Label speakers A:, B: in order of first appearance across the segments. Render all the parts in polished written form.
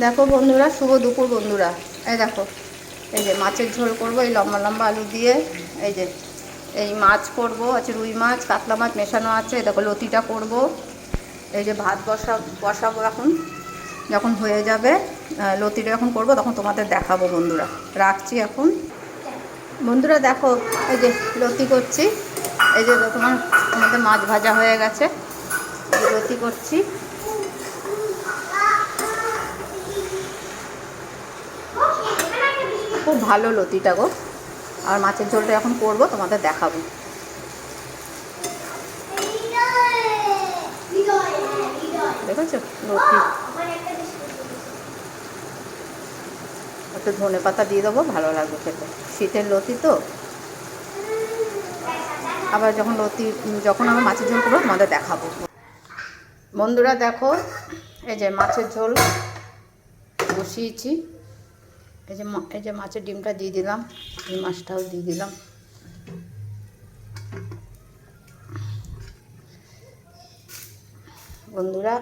A: দেখো বন্ধুরা, শুভ দুপুর বন্ধুরা। এই দেখো, এই যে মাছের ঝোল করব এই লম্বা লম্বা আলু দিয়ে। এই যে এই মাছ করব, আছে রুই মাছ কাতলা মাছ মেশানো আছে। দেখো লতিটা করব। এই যে ভাত বসাবো এখন, যখন হয়ে যাবে লতিটা যখন করব তখন তোমাদের দেখাবো বন্ধুরা। রাখছি এখন বন্ধুরা। দেখো এই যে লতি করছি। এই যে আমাদের মাছ ভাজা হয়ে গেছে, লতি করছি। খুব ভালো লতিটা গো। আর মাছের ঝোলটা এখন করব, তোমাদের দেখাবো। দেখেছো লতি, একটু ধনে পাতা দিয়ে দেবো, ভালো লাগবে খেতে। শীতের লতি তো। আবার যখন আমার মাছের ঝোল করবো তোমাদের দেখাবো বন্ধুরা। দেখো এই যে মাছের ঝোল বসিয়েছি। এই যে মাছের ডিমটা দিয়ে দিলাম, এই মাছটাও দিয়ে দিলাম। বন্ধুরা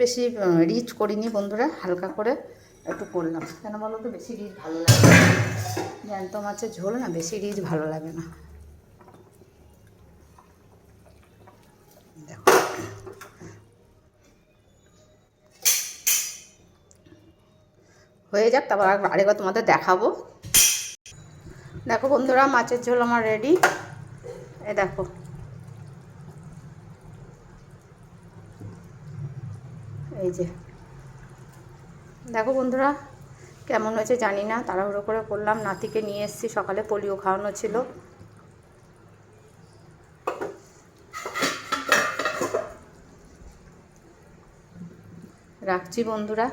A: বেশি রিচ করিনি বন্ধুরা, হালকা করে একটু করলাম। কেন বলো তো, বেশি রিচ ভালো লাগে না। জ্যান্ত মাছের ঝোল না বেশি রিচ ভালো লাগে না। দেখো হয়ে যাক, তারপর আরেকবার তোমাদের দেখাবো। দেখো বন্ধুরা, মাছের ঝোল আমার রেডি। এই দেখো, এই যে দেখো বন্ধুরা কেমন হয়েছে জানি না, তাড়াহুড়ো করে করলাম। নাতিকে নিয়ে এসেছি, সকালে পোলিও খাওয়ানো ছিল। রাখছি বন্ধুরা।